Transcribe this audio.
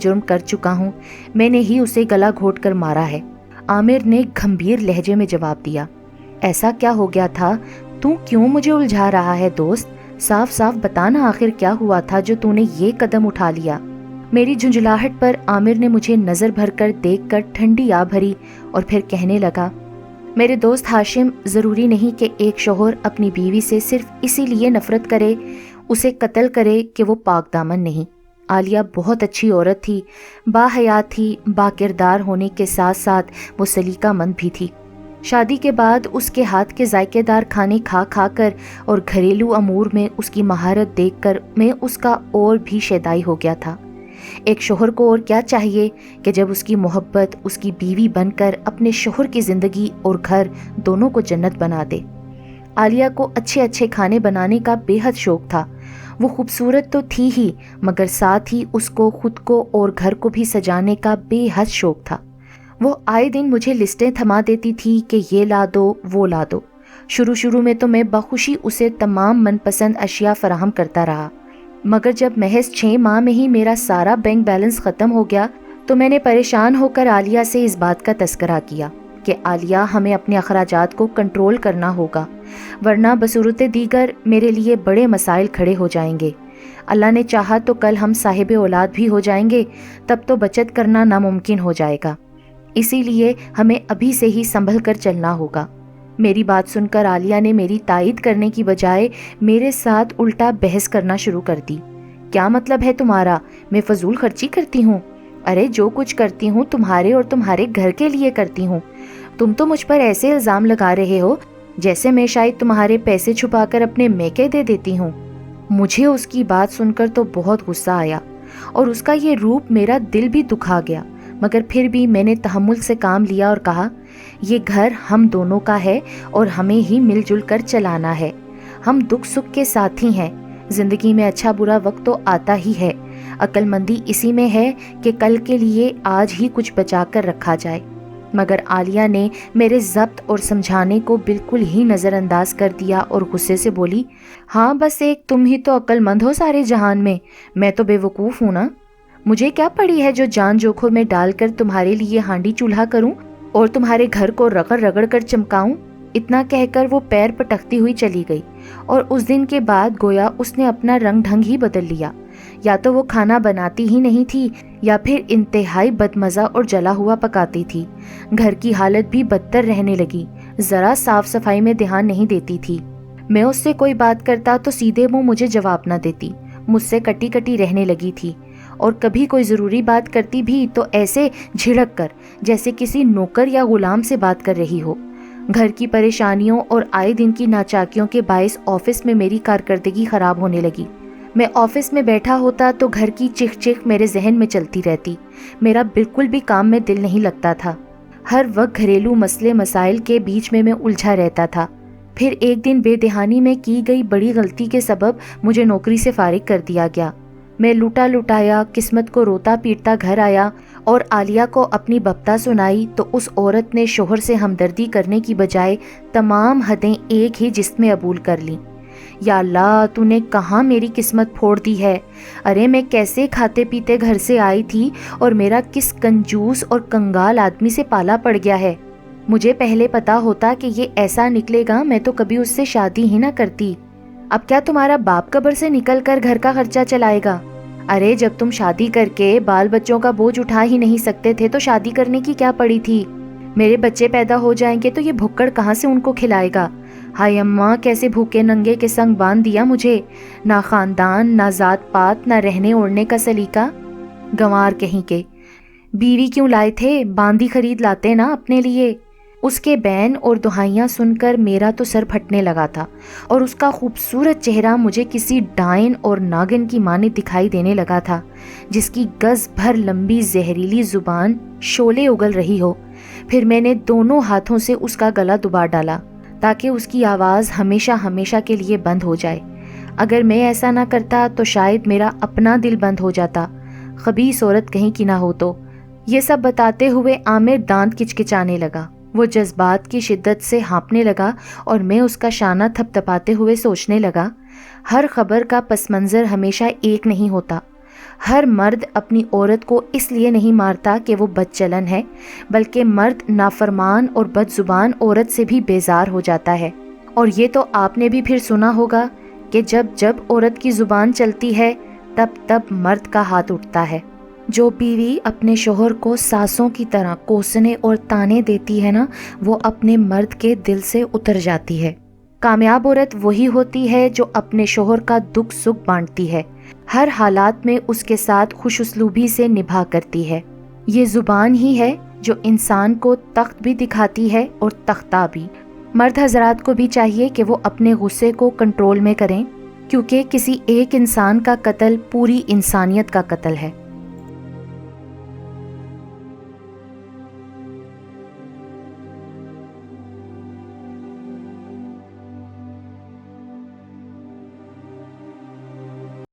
جرم کر چکا ہوں، میں نے ہی اسے گلا گھونٹ کر مارا ہے۔ عامر نے گھمبیر لہجے میں جواب دیا۔ ایسا کیا ہو گیا تھا؟ تو کیوں مجھے الجھا رہا ہے دوست؟ صاف صاف بتانا آخر کیا ہوا تھا جو تو نے یہ قدم اٹھا لیا؟ میری جھنجھلاہٹ پر عامر نے مجھے نظر بھر کر دیکھ کر ٹھنڈی آ بھری اور پھر کہنے لگا، میرے دوست ہاشم، ضروری نہیں کہ ایک شوہر اپنی بیوی سے صرف اسی لیے نفرت کرے، اسے قتل کرے کہ وہ پاک دامن نہیں۔ عالیہ بہت اچھی عورت تھی، با حیات تھی، با کردار ہونے کے ساتھ ساتھ وہ سلیقہ مند بھی تھی۔ شادی کے بعد اس کے ہاتھ کے ذائقے دار کھانے کھا کھا کر اور گھریلو امور میں اس کی مہارت دیکھ کر میں اس کا اور بھی شیدائی ہو گیا تھا۔ ایک شوہر کو اور کیا چاہیے کہ جب اس کی محبت اس کی بیوی بن کر اپنے شوہر کی زندگی اور گھر دونوں کو جنت بنا دے۔ عالیہ کو اچھے اچھے کھانے بنانے کا بے حد شوق تھا۔ وہ خوبصورت تو تھی ہی، مگر ساتھ ہی اس کو خود کو اور گھر کو بھی سجانے کا بے حد شوق تھا۔ وہ آئے دن مجھے لسٹیں تھما دیتی تھی کہ یہ لا دو، وہ لا دو۔ شروع میں تو میں بخوشی اسے تمام من پسند اشیاء فراہم کرتا رہا، مگر جب محض 6 ماہ میں ہی میرا سارا بینک بیلنس ختم ہو گیا تو میں نے پریشان ہو کر عالیہ سے اس بات کا تذکرہ کیا کہ عالیہ، ہمیں اپنے اخراجات کو کنٹرول کرنا ہوگا، ورنہ بصورت دیگر میرے لیے بڑے مسائل کھڑے ہو جائیں گے۔ اللہ نے چاہا تو کل ہم صاحب اولاد بھی ہو جائیں گے، تب تو بچت کرنا ناممکن ہو جائے گا، اسی لیے ہمیں ابھی سے ہی سنبھل کر چلنا ہوگا۔ میری بات سن کر عالیہ نے میری تائید کرنے کی بجائے میرے ساتھ الٹا بحث کرنا شروع کر دی۔ کیا مطلب ہے تمہارا؟ میں فضول خرچی کرتی ہوں؟ ارے جو کچھ کرتی ہوں تمہارے اور تمہارے گھر کے لیے کرتی ہوں۔ تم تو مجھ پر ایسے الزام لگا رہے ہو جیسے میں شاید تمہارے پیسے چھپا کر اپنے میکے دے دیتی ہوں۔ مجھے اس کی بات سن کر تو بہت غصہ آیا اور اس کا یہ روپ میرا دل بھی دکھا گیا، مگر پھر بھی میں نے تحمل سے کام لیا اور کہا، یہ گھر ہم دونوں کا ہے اور ہمیں ہی مل جل کر چلانا ہے۔ ہم دکھ سکھ کے ساتھی ہیں، زندگی میں اچھا برا وقت تو آتا ہی ہے، عقل مندی اسی میں ہے کہ کل کے لیے آج ہی کچھ بچا کر رکھا جائے۔ مگر عالیہ نے میرے ضبط اور سمجھانے کو بالکل ہی نظر انداز کر دیا اور غصے سے بولی، ہاں بس ایک تم ہی تو عقل مند ہو سارے جہان میں تو بے وقوف ہوں نا۔ مجھے کیا پڑی ہے جو جان جوکھوں میں ڈال کر تمہارے لیے ہانڈی چولہا کروں اور تمہارے گھر کو رگڑ رگڑ کر چمکاؤں؟ اتنا کہہ کر وہ پیر پٹکتی ہوئی چلی گئی اور اس دن کے بعد گویا اس نے اپنا رنگ ڈھنگ ہی بدل لیا۔ یا تو وہ کھانا بناتی ہی نہیں تھی یا پھر انتہائی بدمزہ اور جلا ہوا پکاتی تھی۔ گھر کی حالت بھی بدتر رہنے لگی، ذرا صاف صفائی میں دھیان نہیں دیتی تھی۔ میں اس سے کوئی بات کرتا تو سیدھے منہ مجھے جواب نہ دیتی، مجھ سے کٹی کٹی رہنے لگی تھی، اور کبھی کوئی ضروری بات کرتی بھی تو ایسے جھڑک کر جیسے کسی نوکر یا غلام سے بات کر رہی ہو۔ گھر کی پریشانیوں اور آئے دن کی ناچاکیوں کے باعث آفس میں میری کارکردگی خراب ہونے لگی۔ میں آفس میں بیٹھا ہوتا تو گھر کی چیخ چیخ میرے ذہن میں چلتی رہتی، میرا بالکل بھی کام میں دل نہیں لگتا تھا، ہر وقت گھریلو مسئلے مسائل کے بیچ میں الجھا رہتا تھا۔ پھر ایک دن بے دہانی میں کی گئی بڑی غلطی کے سبب مجھے نوکری سے فارغ کر دیا گیا۔ میں لوٹا لٹایا قسمت کو روتا پیٹتا گھر آیا اور عالیہ کو اپنی بپتا سنائی تو اس عورت نے شوہر سے ہمدردی کرنے کی بجائے تمام حدیں ایک ہی جسم میں عبول کر لیں۔ یا اللہ، تو نے کہاں میری قسمت پھوڑ دی ہے؟ ارے میں کیسے کھاتے پیتے گھر سے آئی تھی اور میرا کس کنجوس اور کنگال آدمی سے پالا پڑ گیا ہے۔ مجھے پہلے پتا ہوتا کہ یہ ایسا نکلے گا میں تو کبھی اس سے شادی ہی نہ کرتی۔ اب کیا تمہارا باپ قبر سے نکل کر گھر کا خرچہ چلائے گا؟ ارے جب تم شادی کر کے بال بچوں کا بوجھ اٹھا ہی نہیں سکتے تھے تو شادی کرنے کی کیا پڑی تھی؟ میرے بچے پیدا ہو جائیں گے تو یہ بھکڑ کہاں سے ان کو کھلائے گا؟ ہائے اماں، کیسے بھوکے ننگے کے سنگ باندھ دیا مجھے، نہ خاندان، نہ ذات پات، نہ رہنے اوڑھنے کا سلیقہ۔ گنوار کہیں کے، بیوی کیوں لائے تھے؟ باندھی خرید لاتے نا اپنے لیے۔ اس کے بین اور دہائیاں سن کر میرا تو سر پھٹنے لگا تھا اور اس کا خوبصورت چہرہ مجھے کسی ڈائن اور ناگن کی مانند دکھائی دینے لگا تھا، جس کی گز بھر لمبی زہریلی زبان شعلے اگل رہی ہو۔ پھر میں نے دونوں ہاتھوں سے اس کا گلا دبا ڈالا تاکہ اس کی آواز ہمیشہ ہمیشہ کے لیے بند ہو جائے۔ اگر میں ایسا نہ کرتا تو شاید میرا اپنا دل بند ہو جاتا، خبیث عورت کہیں کی نہ ہو تو۔ یہ سب بتاتے ہوئے عامر دانت کچکچانے لگا، وہ جذبات کی شدت سے ہانپنے لگا اور میں اس کا شانہ تھپ تھپاتے ہوئے سوچنے لگا، ہر خبر کا پس منظر ہمیشہ ایک نہیں ہوتا، ہر مرد اپنی عورت کو اس لیے نہیں مارتا کہ وہ بد چلن ہے، بلکہ مرد نافرمان اور بد زبان عورت سے بھی بیزار ہو جاتا ہے۔ اور یہ تو آپ نے بھی پھر سنا ہوگا کہ جب جب عورت کی زبان چلتی ہے تب تب مرد کا ہاتھ اٹھتا ہے۔ جو بیوی اپنے شوہر کو ساسوں کی طرح کوسنے اور تانے دیتی ہے نا، وہ اپنے مرد کے دل سے اتر جاتی ہے۔ کامیاب عورت وہی ہوتی ہے جو اپنے شوہر کا دکھ سکھ بانٹتی ہے، ہر حالات میں اس کے ساتھ خوش اسلوبی سے نبھا کرتی ہے۔ یہ زبان ہی ہے جو انسان کو تخت بھی دکھاتی ہے اور تختہ بھی۔ مرد حضرات کو بھی چاہیے کہ وہ اپنے غصے کو کنٹرول میں کریں، کیونکہ کسی ایک انسان کا قتل پوری انسانیت کا قتل ہے۔